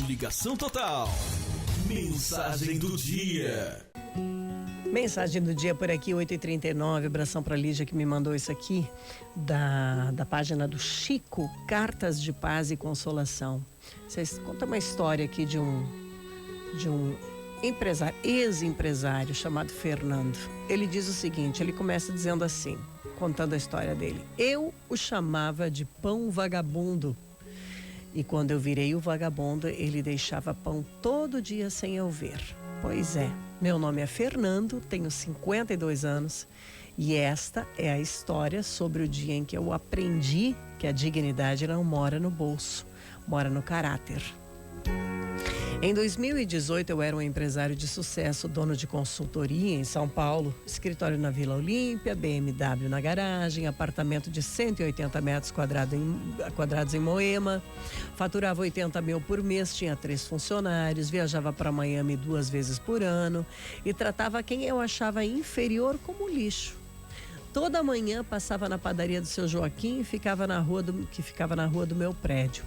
Ligação Total. Mensagem do dia. Mensagem do dia por aqui, 8h39. Abração pra Lígia que me mandou isso aqui da página do Chico, Cartas de Paz e Consolação. Vocês contam uma história aqui de um empresário, ex-empresário chamado Fernando. Ele diz o seguinte, ele começa dizendo assim, contando a história dele. Eu o chamava de pão vagabundo. E quando eu virei o vagabundo, ele deixava pão todo dia sem eu ver. Pois é, meu nome é Fernando, tenho 52 anos e esta é a história sobre o dia em que eu aprendi que a dignidade não mora no bolso, mora no caráter. Em 2018, eu era um empresário de sucesso, dono de consultoria em São Paulo, escritório na Vila Olímpia, BMW na garagem, apartamento de 180 metros quadrados em Moema, faturava 80 mil por mês, tinha 3 funcionários, viajava para Miami 2 vezes por ano e tratava quem eu achava inferior como lixo. Toda manhã passava na padaria do seu Joaquim e ficava na rua do meu prédio.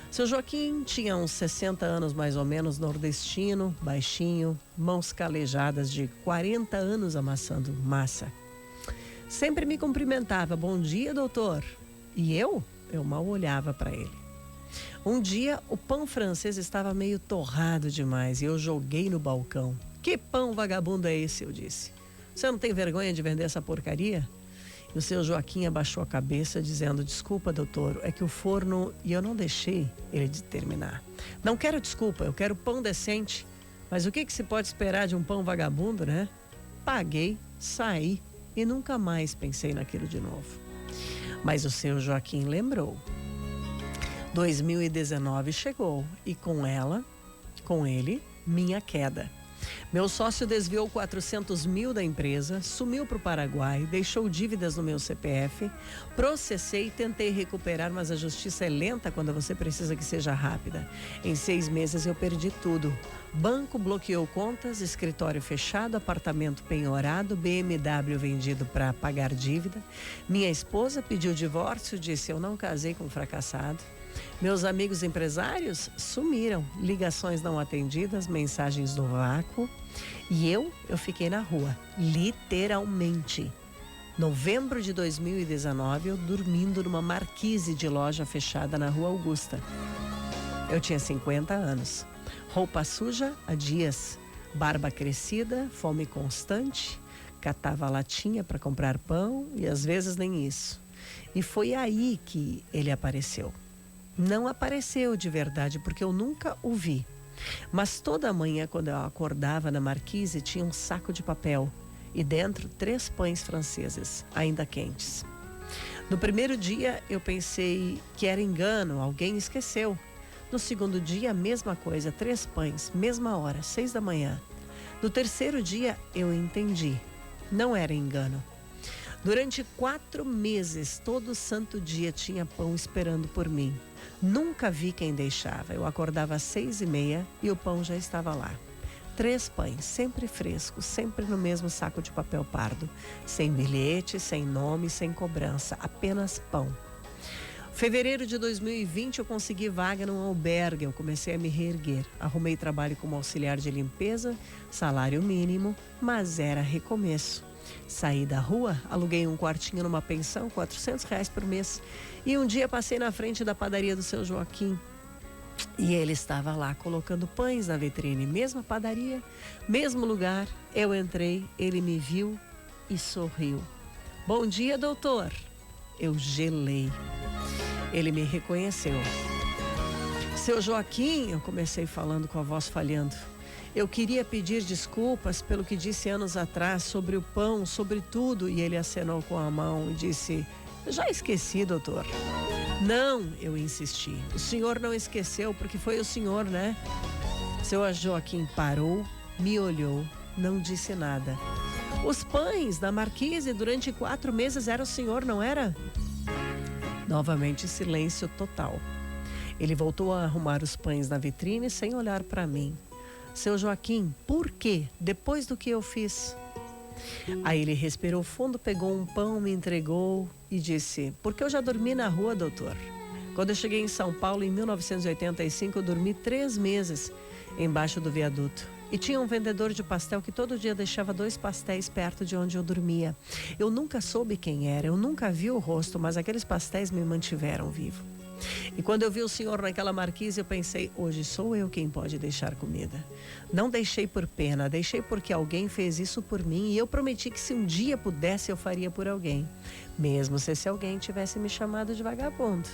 Seu Joaquim tinha uns 60 anos mais ou menos, nordestino, baixinho, mãos calejadas de 40 anos amassando massa. Sempre me cumprimentava, bom dia, doutor. E eu mal olhava para ele. Um dia o pão francês estava meio torrado demais e eu joguei no balcão. Que pão vagabundo é esse? Eu disse. Você não tem vergonha de vender essa porcaria? E o seu Joaquim abaixou a cabeça dizendo, desculpa, doutor, é que o forno... E eu não deixei ele de terminar. Não quero desculpa, eu quero pão decente. Mas o que se pode esperar de um pão vagabundo, né? Paguei, saí e nunca mais pensei naquilo de novo. Mas o seu Joaquim lembrou. 2019 chegou e com ele, minha queda. Meu sócio desviou 400 mil da empresa, sumiu para o Paraguai, deixou dívidas no meu CPF, processei e tentei recuperar, mas a justiça é lenta quando você precisa que seja rápida. Em 6 meses eu perdi tudo. Banco bloqueou contas, escritório fechado, apartamento penhorado, BMW vendido para pagar dívida. Minha esposa pediu divórcio, disse eu não casei com um fracassado. Meus amigos empresários sumiram, ligações não atendidas, mensagens no vácuo. E eu fiquei na rua, literalmente. Novembro de 2019, eu dormindo numa marquise de loja fechada na Rua Augusta. Eu tinha 50 anos. Roupa suja há dias, barba crescida, fome constante, catava latinha para comprar pão e às vezes nem isso. E foi aí que ele apareceu. Não apareceu de verdade, porque eu nunca o vi. Mas toda manhã, quando eu acordava na marquise, tinha um saco de papel e dentro 3 pães franceses, ainda quentes. No primeiro dia, eu pensei que era engano, alguém esqueceu. No segundo dia, a mesma coisa, 3 pães, mesma hora, 6 da manhã. No terceiro dia, eu entendi, não era engano. Durante 4 meses, todo santo dia tinha pão esperando por mim. Nunca vi quem deixava. Eu acordava às 6h30 e o pão já estava lá. 3 pães, sempre frescos, sempre no mesmo saco de papel pardo. Sem bilhete, sem nome, sem cobrança, apenas pão. Fevereiro de 2020 eu consegui vaga num albergue, eu comecei a me reerguer. Arrumei trabalho como auxiliar de limpeza, salário mínimo, mas era recomeço. Saí da rua, aluguei um quartinho numa pensão, R$400 por mês. E um dia passei na frente da padaria do seu Joaquim. E ele estava lá colocando pães na vitrine. Mesma padaria, mesmo lugar. Eu entrei, ele me viu e sorriu. Bom dia, doutor. Eu gelei. Ele me reconheceu. Seu Joaquim, eu comecei falando com a voz falhando. Eu queria pedir desculpas pelo que disse anos atrás sobre o pão, sobre tudo. E ele acenou com a mão e disse, já esqueci, doutor. Não, eu insisti. O senhor não esqueceu porque foi o senhor, né? Seu Joaquim parou, me olhou, não disse nada. Os pães da marquise durante 4 meses era o senhor, não era? Novamente silêncio total. Ele voltou a arrumar os pães na vitrine sem olhar para mim. Seu Joaquim, por quê? Depois do que eu fiz? Aí ele respirou fundo, pegou um pão, me entregou e disse, porque eu já dormi na rua, doutor. Quando eu cheguei em São Paulo, em 1985, eu dormi 3 meses embaixo do viaduto. E tinha um vendedor de pastel que todo dia deixava 2 pastéis perto de onde eu dormia. Eu nunca soube quem era, eu nunca vi o rosto, mas aqueles pastéis me mantiveram vivo. E quando eu vi o senhor naquela marquise, eu pensei, hoje sou eu quem pode deixar comida. Não deixei por pena, deixei porque alguém fez isso por mim e eu prometi que se um dia pudesse eu faria por alguém, mesmo se esse alguém tivesse me chamado de vagabundo.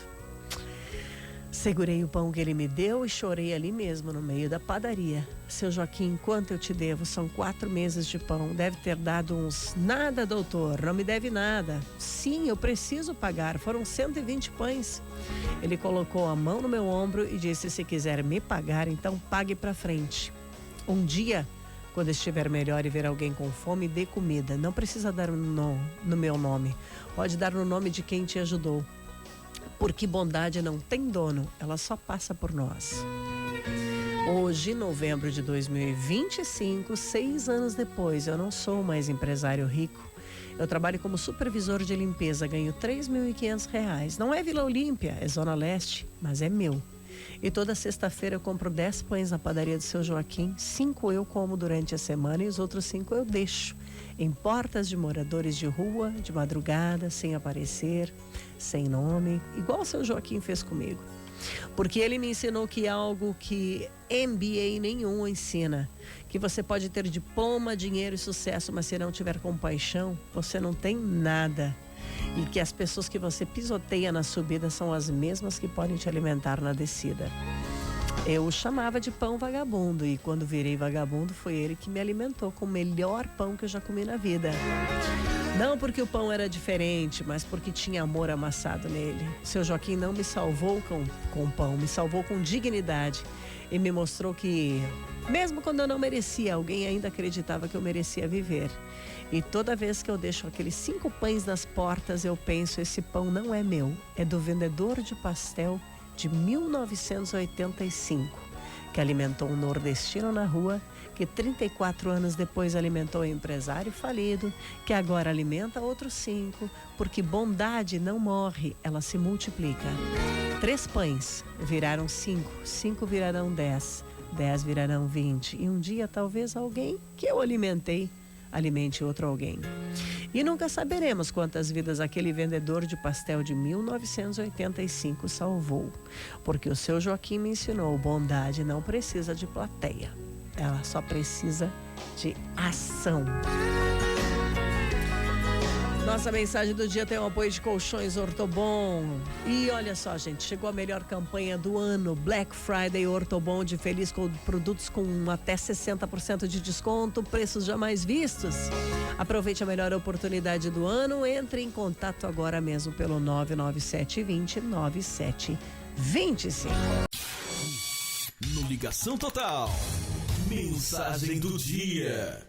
Segurei o pão que ele me deu e chorei ali mesmo, no meio da padaria. Seu Joaquim, quanto eu te devo? São 4 meses de pão. Deve ter dado uns... Nada, doutor, não me deve nada. Sim, eu preciso pagar. Foram 120 pães. Ele colocou a mão no meu ombro e disse, se quiser me pagar, então pague pra frente. Um dia, quando estiver melhor e ver alguém com fome, dê comida. Não precisa dar no meu nome. Pode dar no nome de quem te ajudou. Porque bondade não tem dono, ela só passa por nós. Hoje, novembro de 2025, 6 anos depois, eu não sou mais empresário rico. Eu trabalho como supervisor de limpeza, ganho R$3.500. Não é Vila Olímpia, é Zona Leste, mas é meu. E toda sexta-feira eu compro 10 pães na padaria do seu Joaquim. 5 eu como durante a semana e os outros 5 eu deixo em portas de moradores de rua, de madrugada, sem aparecer, sem nome, igual o seu Joaquim fez comigo. Porque ele me ensinou que algo que MBA nenhum ensina, que você pode ter diploma, dinheiro e sucesso, mas se não tiver compaixão, você não tem nada. E que as pessoas que você pisoteia na subida são as mesmas que podem te alimentar na descida. Eu o chamava de pão vagabundo e quando virei vagabundo foi ele que me alimentou com o melhor pão que eu já comi na vida. Não porque o pão era diferente, mas porque tinha amor amassado nele. Seu Joaquim não me salvou com pão, me salvou com dignidade e me mostrou que, mesmo quando eu não merecia, alguém ainda acreditava que eu merecia viver. E toda vez que eu deixo aqueles 5 pães nas portas, eu penso, esse pão não é meu, é do vendedor de pastel de 1985, que alimentou um nordestino na rua, que 34 anos depois alimentou um empresário falido, que agora alimenta outros 5, porque bondade não morre, ela se multiplica. 3 pães viraram 5, 5 virarão 10, 10 virarão 20, e um dia talvez alguém que eu alimentei alimente outro alguém. E nunca saberemos quantas vidas aquele vendedor de pastel de 1985 salvou. Porque o seu Joaquim me ensinou, bondade não precisa de plateia. Ela só precisa de ação. Nossa mensagem do dia tem o apoio de Colchões Ortobon. E olha só, gente, chegou a melhor campanha do ano, Black Friday Ortobon de Feliz, com produtos com até 60% de desconto, preços jamais vistos. Aproveite a melhor oportunidade do ano, entre em contato agora mesmo pelo 99720-9725. No Ligação Total, mensagem do dia.